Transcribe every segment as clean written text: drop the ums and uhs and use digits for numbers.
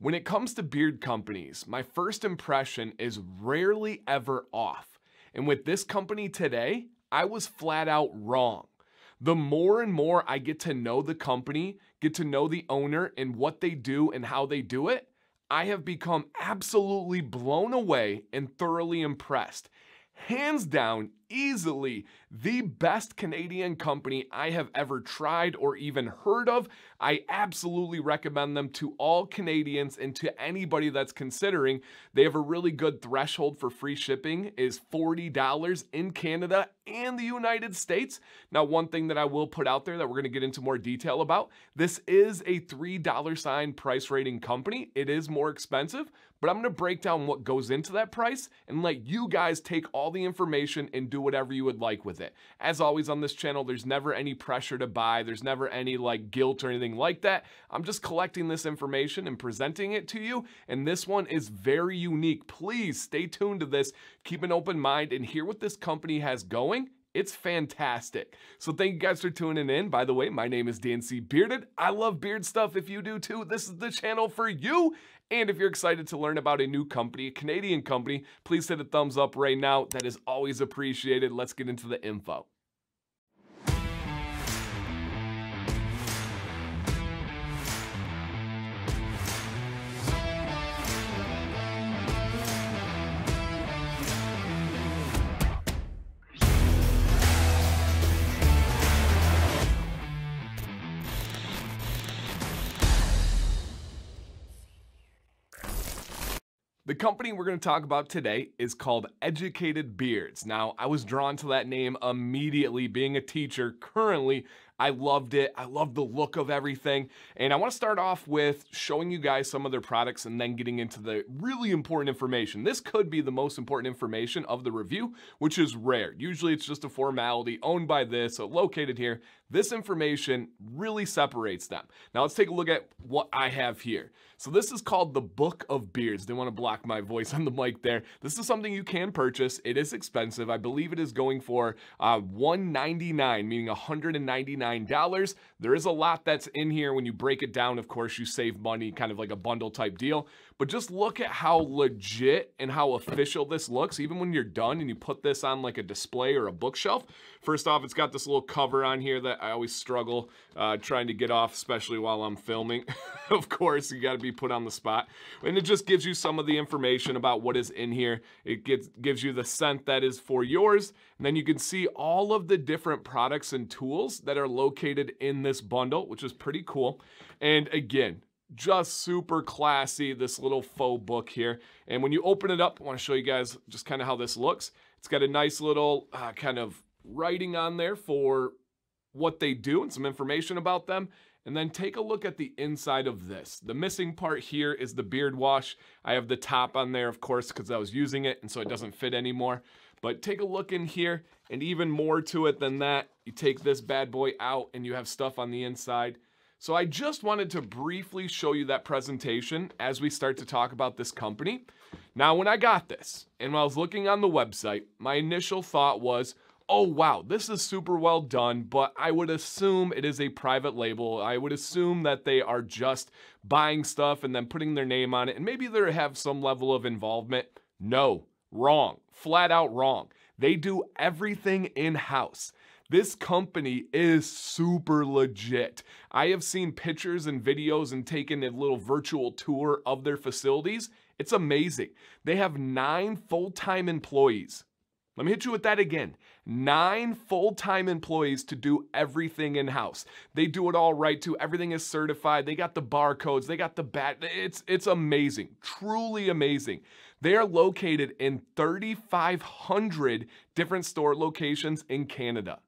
When it comes to beard companies, my first impression is rarely ever off. And with this company today, I was flat out wrong. The more and more I get to know the company, get to know the owner and what they do and how they do it, I have become absolutely blown away and thoroughly impressed. Hands down, easily the best Canadian company I have ever tried or even heard of. I absolutely recommend them to all Canadians and to anybody that's considering. They have a really good threshold for free shipping is $40 in Canada and the United States. Now, one thing that I will put out there that we're going to get into more detail about, this is a $3 sign price rating company. It is more expensive, but I'm going to break down what goes into that price and let you guys take all the information and do whatever you would like with it. As always on this channel, there's never any pressure to buy. There's never any guilt or anything like that. I'm just collecting this information and presenting it to you. And this one is very unique. Please stay tuned to this. Keep an open mind and hear what this company has going. It's fantastic. So thank you guys for tuning in. By the way, my name is Dan C. Bearded. I love beard stuff. If you do too, this is the channel for you. And if you're excited to learn about a new company, a Canadian company, please hit a thumbs up right now. That is always appreciated. Let's get into the info. The company we're going to talk about today is called Educated Beards. Now, I was drawn to that name immediately. Being a teacher currently, I loved it. I loved the look of everything. And I want to start off with showing you guys some of their products and then getting into the really important information. This could be the most important information of the review, which is rare. Usually it's just a formality owned by this, so located here. This information really separates them. Now let's take a look at what I have here. So this is called the Book of Beards. They want to block my voice on the mic there. This is something you can purchase. It is expensive. I believe it is going for $199, meaning $199. There is a lot that's in here. When you break it down, of course, you save money, kind of like a bundle type deal. But just look at how legit and how official this looks. Even when you're done and you put this on like a display or a bookshelf. First off, it's got this little cover on here that I always struggle trying to get off, especially while I'm filming. Of course, you got to be put on the spot. And it just gives you some of the information about what is in here. It gives you the scent that is for yours. And then you can see all of the different products and tools that are located in this bundle, which is pretty cool. And again, just super classy, this little faux book here. And when you open it up, I want to show you guys just kind of how this looks. It's got a nice little kind of writing on there for what they do and some information about them. And then take a look at the inside of this. The missing part here is the beard wash. I have the top on there, of course, because I was using it, and so it doesn't fit anymore. But take a look in here, and even more to it than that, you take this bad boy out, and you have stuff on the inside. So I just wanted to briefly show you that presentation as we start to talk about this company. Now, when I got this, and when I was looking on the website, my initial thought was, oh wow, this is super well done, but I would assume it is a private label. I would assume that they are just buying stuff and then putting their name on it, and maybe they have some level of involvement. No, wrong, flat out wrong. They do everything in-house. This company is super legit. I have seen pictures and videos and taken a little virtual tour of their facilities. It's amazing. They have 9 full-time employees. Let me hit you with that again. 9 full-time employees to do everything in-house. They do it all right too. Everything is certified. They got the barcodes. They got the it's amazing. Truly amazing. They are located in 3,500 different store locations in Canada.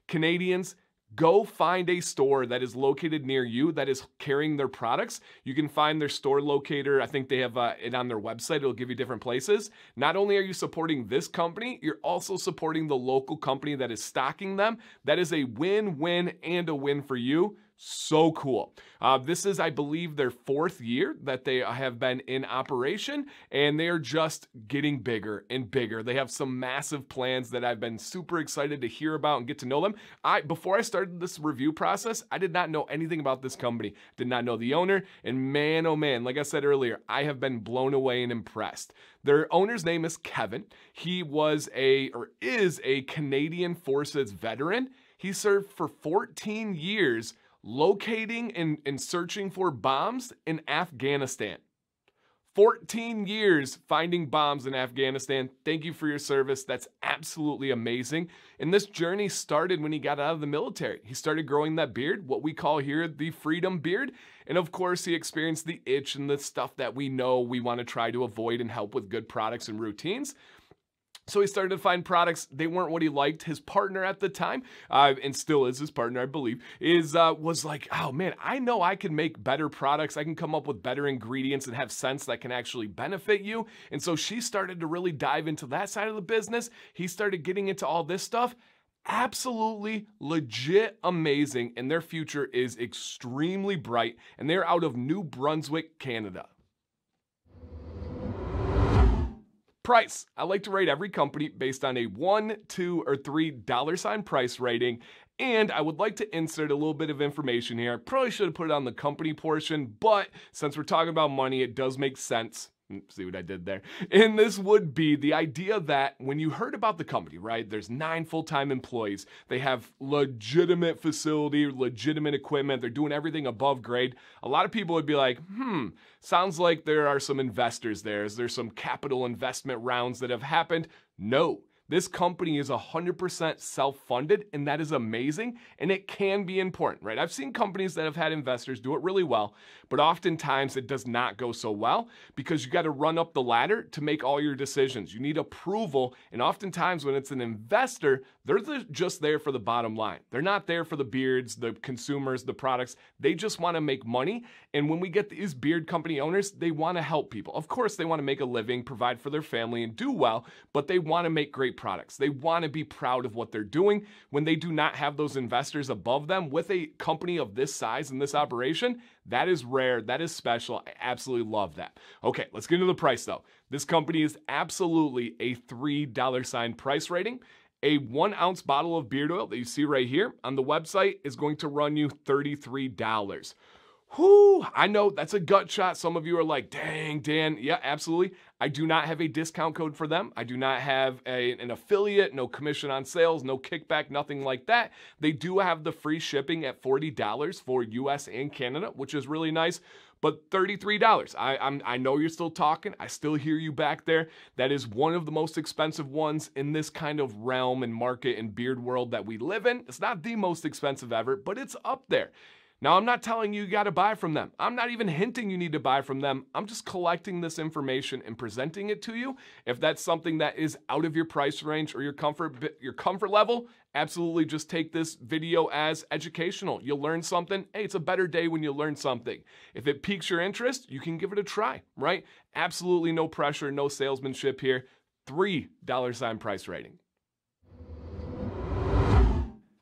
Canadians, go find a store that is located near you that is carrying their products. You can find their store locator. I think they have it on their website. It'll give you different places. Not only are you supporting this company, you're also supporting the local company that is stocking them. That is a win-win and a win for you. So cool. This is, I believe, their 4th year that they have been in operation, and they are just getting bigger and bigger. They have some massive plans that I've been super excited to hear about and get to know them. Before I started this review process, I did not know anything about this company, did not know the owner, and man, oh man, like I said earlier, I have been blown away and impressed. Their owner's name is Kevin. He is a Canadian Forces veteran. He served for 14 years locating and searching for bombs in Afghanistan. 14 years finding bombs in Afghanistan. Thank you for your service. That's absolutely amazing. And this journey started when he got out of the military. He started growing that beard, what we call here the freedom beard. And of course, he experienced the itch and the stuff that we know we want to try to avoid and help with good products and routines. So he started to find products, they weren't what he liked. His partner at the time, and still is his partner, I believe, was like, oh man, I know I can make better products. I can come up with better ingredients and have scents that can actually benefit you. And so she started to really dive into that side of the business. He started getting into all this stuff. Absolutely legit amazing. And their future is extremely bright. And they're out of New Brunswick, Canada. Price. I like to rate every company based on a $1, $2, or $3 price rating. And I would like to insert a little bit of information here. I probably should have put it on the company portion, but since we're talking about money, it does make sense. See what I did there? And this would be the idea that when you heard about the company, right, there's 9 full-time employees. They have legitimate facility, legitimate equipment. They're doing everything above grade. A lot of people would be like, sounds like there are some investors there. Is there some capital investment rounds that have happened? No. This company is 100% self-funded, and that is amazing, and it can be important, right? I've seen companies that have had investors do it really well, but oftentimes it does not go so well because you got to run up the ladder to make all your decisions. You need approval, and oftentimes when it's an investor, they're just there for the bottom line. They're not there for the beards, the consumers, the products. They just want to make money, and when we get these beard company owners, they want to help people. Of course, they want to make a living, provide for their family, and do well, but they want to make great products. They want to be proud of what they're doing. When they do not have those investors above them with a company of this size and this operation, that is rare. That is special. I absolutely love that. Okay, let's get into the price though. This company is absolutely a $3 price rating. A 1 ounce bottle of beard oil that you see right here on the website is going to run you $33. Whew, I know that's a gut shot. Some of you are like, dang, Dan. Yeah, absolutely. I do not have a discount code for them. I do not have an affiliate, no commission on sales, no kickback, nothing like that. They do have the free shipping at $40 for US and Canada, which is really nice. But $33, I know you're still talking. I still hear you back there. That is one of the most expensive ones in this kind of realm and market and beard world that we live in. It's not the most expensive ever, but it's up there. Now, I'm not telling you got to buy from them. I'm not even hinting you need to buy from them. I'm just collecting this information and presenting it to you. If that's something that is out of your price range or your comfort level, absolutely just take this video as educational. You'll learn something. Hey, it's a better day when you learn something. If it piques your interest, you can give it a try, right? Absolutely no pressure, no salesmanship here. $3 price rating.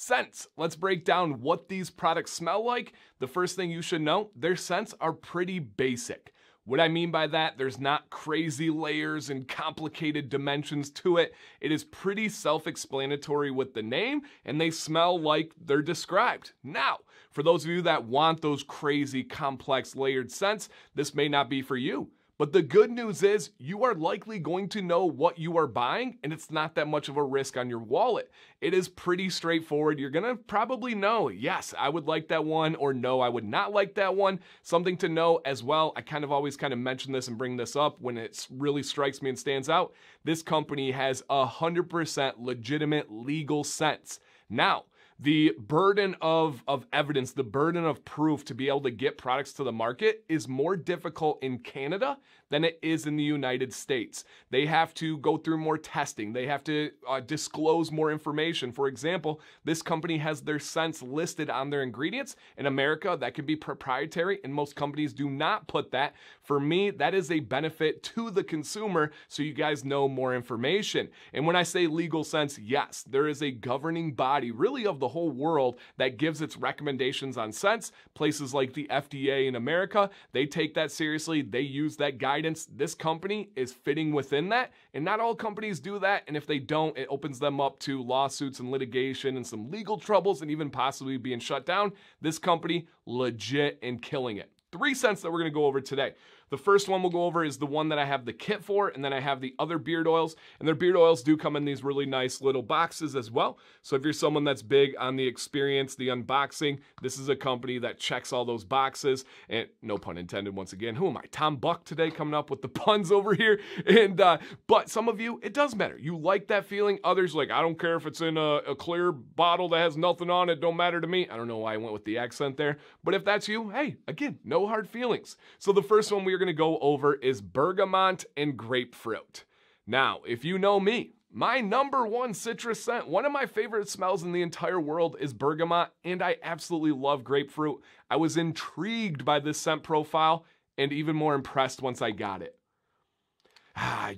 Scents. Let's break down what these products smell like. The first thing you should know, their scents are pretty basic. What I mean by that, there's not crazy layers and complicated dimensions to it. It is pretty self-explanatory with the name, and they smell like they're described. Now, for those of you that want those crazy, complex, layered scents, this may not be for you. But the good news is you are likely going to know what you are buying, and it's not that much of a risk on your wallet. It is pretty straightforward. You're gonna probably know, yes, I would like that one, or no, I would not like that one. Something to know as well, I always mention this and bring this up when it really strikes me and stands out. This company has 100% legitimate legal scents. Now, the burden of evidence, the burden of proof to be able to get products to the market is more difficult in Canada than it is in the United States. They have to go through more testing. They have to disclose more information. For example, this company has their scents listed on their ingredients. In America, that can be proprietary, and most companies do not put that. For me, that is a benefit to the consumer, so you guys know more information. And when I say legal scents, yes, there is a governing body, really of the the whole world that gives its recommendations on scents. Places like the FDA in America, they take that seriously. They use that guidance. This company is fitting within that, and not all companies do that, and if they don't, it opens them up to lawsuits and litigation and some legal troubles and even possibly being shut down. This company, legit and killing it. 3 scents that we're going to go over today. The first one we'll go over is the one that I have the kit for, and then I have the other beard oils, and their beard oils do come in these really nice little boxes as well. So if you're someone that's big on the experience, the unboxing, this is a company that checks all those boxes, and no pun intended once again. Who am I? Tom Buck today, coming up with the puns over here. And but some of you, it does matter. You like that feeling. Others like, I don't care if it's in a clear bottle that has nothing on it, don't matter to me. I don't know why I went with the accent there, but if that's you, hey, again, no hard feelings. So the first one we're going to go over is bergamot and grapefruit. Now, if you know me, my #1 citrus scent, one of my favorite smells in the entire world is bergamot, and I absolutely love grapefruit. I was intrigued by this scent profile and even more impressed once I got it.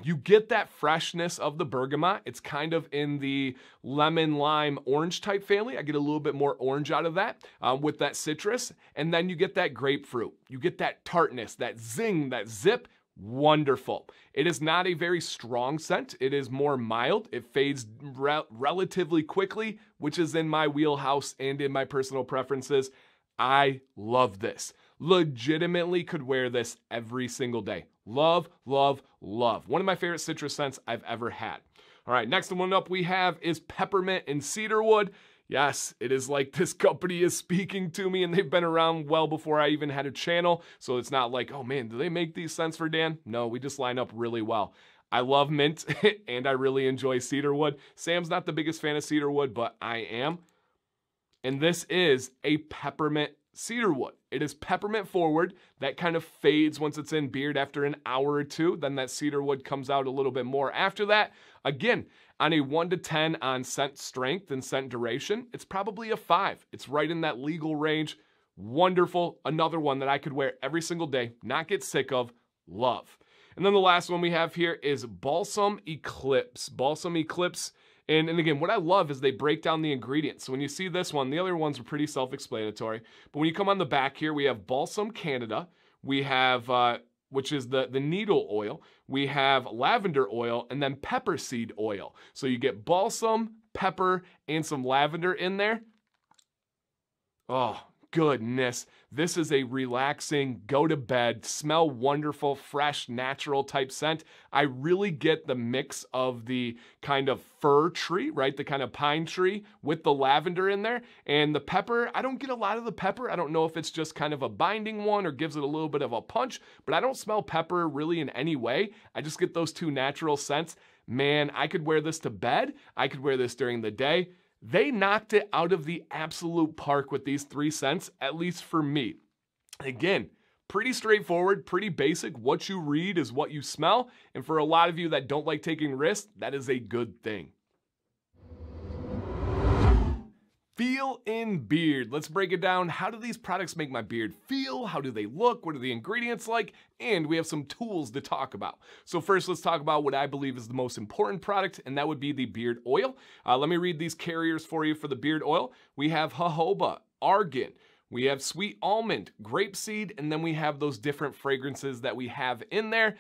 You get that freshness of the bergamot. It's kind of in the lemon, lime, orange type family. I get a little bit more orange out of that with that citrus. And then you get that grapefruit. You get that tartness, that zing, that zip. Wonderful. It is not a very strong scent. It is more mild. It fades relatively quickly, which is in my wheelhouse and in my personal preferences. I love this. Legitimately could wear this every single day. Love, love, love. One of my favorite citrus scents I've ever had. All right, next one up we have is peppermint and cedarwood. Yes, it is like this company is speaking to me, and they've been around well before I even had a channel. So it's not like, oh man, do they make these scents for Dan? No, we just line up really well. I love mint and I really enjoy cedarwood. Sam's not the biggest fan of cedarwood, but I am. And this is a peppermint cedarwood. It is peppermint forward. That kind of fades once it's in beard after an hour or two. Then that cedarwood comes out a little bit more after that. Again, on a 1 to 10 on scent strength and scent duration, it's probably a 5. It's right in that legal range. Wonderful. Another one that I could wear every single day, not get sick of, love. And then the last one we have here is Balsam Eclipse. Balsam Eclipse. And again, what I love is they break down the ingredients. So when you see this one, the other ones are pretty self-explanatory. But when you come on the back here, we have Balsam Canada. We have, which is the needle oil. We have lavender oil and then pepper seed oil. So you get balsam, pepper, and some lavender in there. Oh, goodness. This is a relaxing, go to bed, smell wonderful, fresh, natural type scent. I really get the mix of the kind of fir tree, right? The kind of pine tree with the lavender in there. And the pepper, I don't get a lot of the pepper. I don't know if it's just kind of a binding one or gives it a little bit of a punch, but I don't smell pepper really in any way. I just get those two natural scents. Man, I could wear this to bed. I could wear this during the day. They knocked it out of the absolute park with these 3 scents, at least for me. Again, pretty straightforward, pretty basic. What you read is what you smell. And for a lot of you that don't like taking risks, that is a good thing. Feel in beard. Let's break it down. How do these products make my beard feel? How do they look? What are the ingredients like? And we have some tools to talk about. So first, let's talk about what I believe is the most important product, and that would be the beard oil. Let me read these carriers for you for the beard oil. We have jojoba, argan, we have sweet almond, grapeseed, and then we have those different fragrances that we have in there.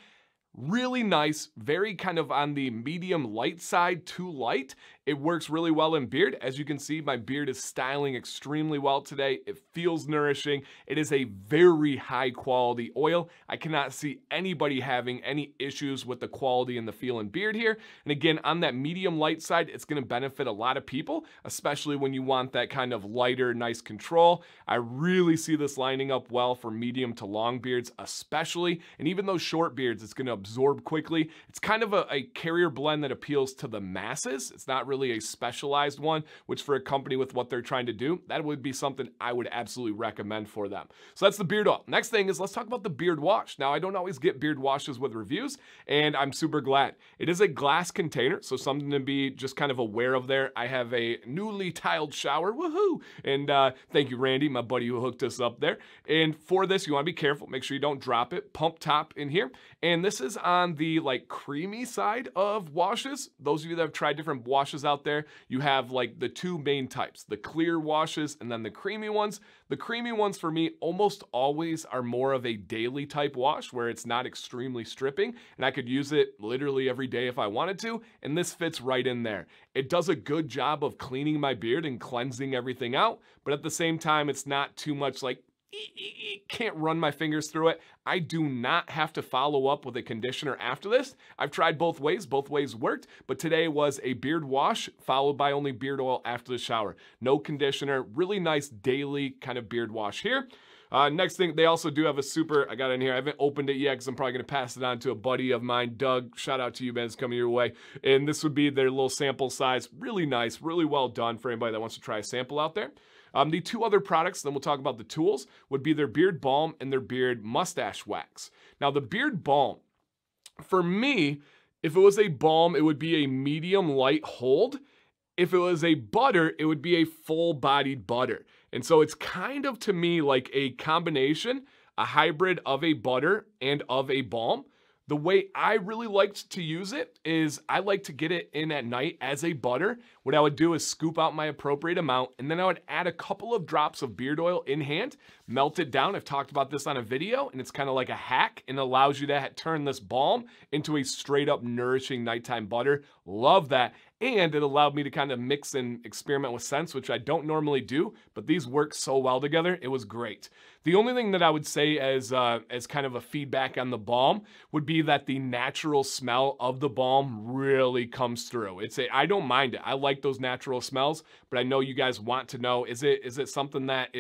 Really nice, very kind of on the medium light side, too light. It works really well in beard. As you can see, my beard is styling extremely well today. It feels nourishing. It is a very high quality oil. I cannot see anybody having any issues with the quality and the feel in beard here. And again, on that medium light side, it's gonna benefit a lot of people, especially when you want that kind of lighter, nice control. I really see this lining up well for medium to long beards, especially, and even those short beards, it's gonna absorb quickly. It's kind of a carrier blend that appeals to the masses. It's not really a specialized one, which for a company with what they're trying to do, that would be something I would absolutely recommend for them. So that's the beard oil. Next thing is let's talk about the beard wash. Now, I don't always get beard washes with reviews, and I'm super glad. It is a glass container, so something to be just kind of aware of there. I have a newly tiled shower, woohoo! And thank you, Randy, my buddy who hooked us up there. And for this, you wanna be careful. Make sure you don't drop it. Pump top in here. And this is is on the like creamy side of washes. Those of you that have tried different washes out there, you have like the two main types, the clear washes and then the creamy ones. The creamy ones for me almost always are more of a daily type wash where it's not extremely stripping and I could use it literally every day if I wanted to, and this fits right in there. It does a good job of cleaning my beard and cleansing everything out, but at the same time it's not too much like can't run my fingers through it. I do not have to follow up with a conditioner after this. I've tried both ways worked, but today was a beard wash followed by only beard oil after the shower. No conditioner, really nice daily kind of beard wash here. Next thing, they also do have a super, I got in here, I haven't opened it yet because I'm probably going to pass it on to a buddy of mine, Doug. Shout out to you, man, it's coming your way. And this would be their little sample size. Really nice, really well done for anybody that wants to try a sample out there. The two other products, then we'll talk about the tools, would be their beard balm and their beard mustache wax. Now the beard balm, for me, if it was a balm, it would be a medium light hold. If it was a butter, it would be a full-bodied butter. And so it's kind of, to me, like a combination, a hybrid of a butter and of a balm. The way I really liked to use it is I like to get it in at night as a butter. What I would do is scoop out my appropriate amount, and then I would add a couple of drops of beard oil in hand, melt it down. I've talked about this on a video, and it's kind of like a hack and allows you to turn this balm into a straight up nourishing nighttime butter. Love that. And it allowed me to kind of mix and experiment with scents, which I don't normally do, but these work so well together. It was great. The only thing that I would say as kind of a feedback on the balm would be that the natural smell of the balm really comes through. I don't mind it. I like those natural smells, but I know you guys want to know, is it something that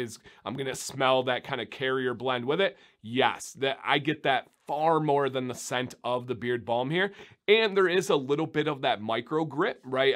I'm going to smell that kind of carrier blend with it? Yes, that I get that far more than the scent of the beard balm here. And there is a little bit of that micro grit, right?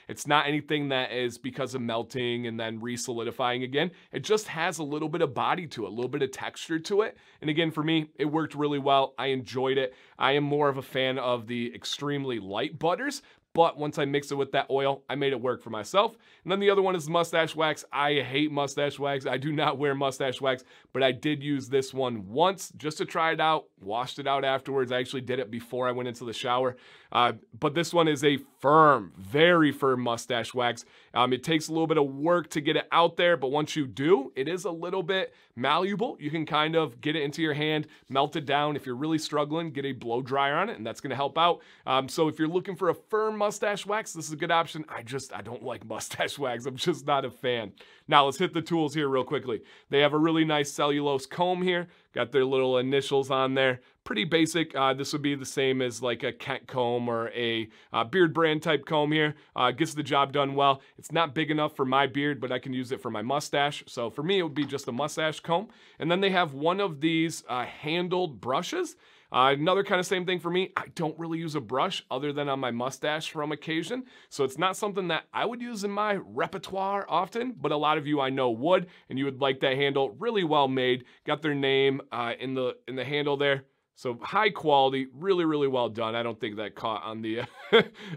It's not anything that is because of melting and then re-solidifying again. It just has a little bit of body to it, a little bit of texture to it. And again, for me, it worked really well. I enjoyed it. I am more of a fan of the extremely light butters, but once I mix it with that oil, I made it work for myself. And then the other one is mustache wax. I hate mustache wax. I do not wear mustache wax, but I did use this one once just to try it out, washed it out afterwards. I actually did it before I went into the shower. But this one is a firm, very firm mustache wax. It takes a little bit of work to get it out there, but once you do, it is a little bit malleable. You can kind of get it into your hand, melt it down. If you're really struggling, get a blow dryer on it, and that's going to help out. So if you're looking for a firm mustache wax, this is a good option. I don't like mustache wax. I'm just not a fan. Now let's hit the tools here real quickly. They have a really nice cellulose comb here. Got their little initials on there. Pretty basic. This would be the same as like a Kent comb or a beard brand type comb here. Gets the job done well. It's not big enough for my beard, but I can use it for my mustache. So for me, it would be just a mustache comb. And then they have one of these handled brushes. Another kind of same thing for me. I don't really use a brush other than on my mustache from occasion. So it's not something that I would use in my repertoire often, but a lot of you I know would, and you would like that handle. Really well made. Got their name in the handle there. So high quality, really, really well done. I don't think that caught on the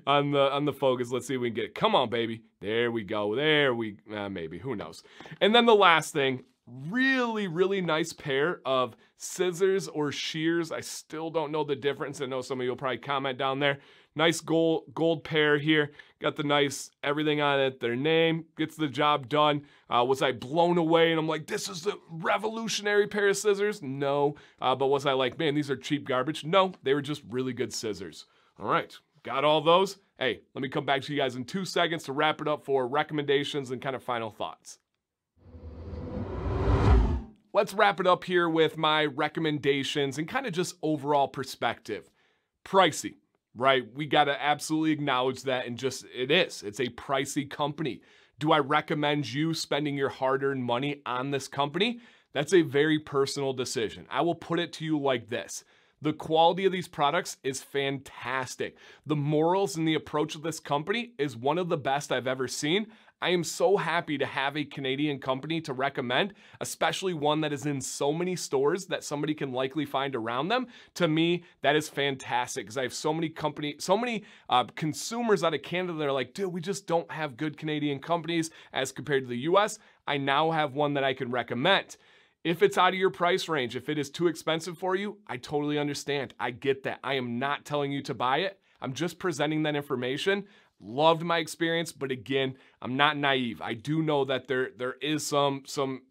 on the focus. Let's see if we can get it. Come on, baby. There we go. Maybe, who knows. And then the last thing, really, really nice pair of scissors or shears. I still don't know the difference. I know some of you will probably comment down there. Nice gold pair here. Got the nice everything on it. Their name gets the job done. Was I blown away and I'm like, this is the revolutionary pair of scissors? No. But was I like, man, these are cheap garbage? No, they were just really good scissors. All right, got all those. Hey, let me come back to you guys in 2 seconds to wrap it up for recommendations and kind of final thoughts. Let's wrap it up here with my recommendations and kind of just overall perspective. Pricey, right? We got to absolutely acknowledge that, and just it's a pricey company. Do I recommend you spending your hard-earned money on this company? That's a very personal decision. I will put it to you like this. The quality of these products is fantastic. The morals and the approach of this company is one of the best I've ever seen. I am so happy to have a Canadian company to recommend, especially one that is in so many stores that somebody can likely find around them. To me, that is fantastic because I have so many consumers out of Canada that are like, dude, we just don't have good Canadian companies as compared to the US. I now have one that I can recommend. If it's out of your price range, if it is too expensive for you, I totally understand. I get that. I am not telling you to buy it. I'm just presenting that information. Loved my experience, but again, I'm not naive. I do know that there is some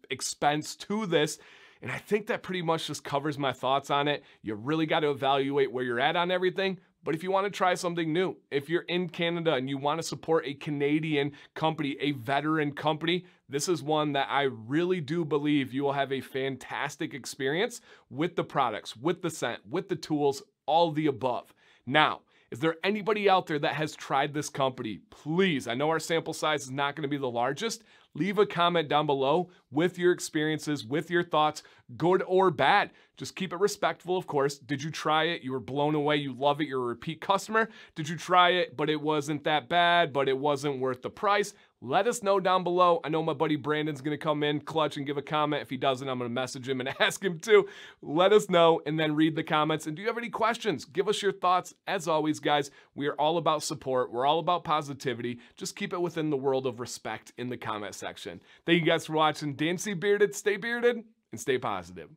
expense to this, and I think that pretty much just covers my thoughts on it. You really got to evaluate where you're at on everything. But if you want to try something new, if you're in Canada and you want to support a Canadian company, a veteran company, this is one that I really do believe you will have a fantastic experience with the products, with the scent, with the tools, all the above. Now, is there anybody out there that has tried this company? Please, I know our sample size is not going to be the largest. Leave a comment down below with your experiences, with your thoughts, good or bad. Just keep it respectful, of course. Did you try it? You were blown away. You love it. You're a repeat customer. Did you try it, but it wasn't that bad, but it wasn't worth the price? Let us know down below. I know my buddy Brandon's going to come in clutch and give a comment. If he doesn't, I'm going to message him and ask him to. Let us know and then read the comments. And do you have any questions? Give us your thoughts. As always, guys, we are all about support. We're all about positivity. Just keep it within the world of respect in the comment section. Thank you guys for watching. Dan C. Bearded, stay bearded and stay positive.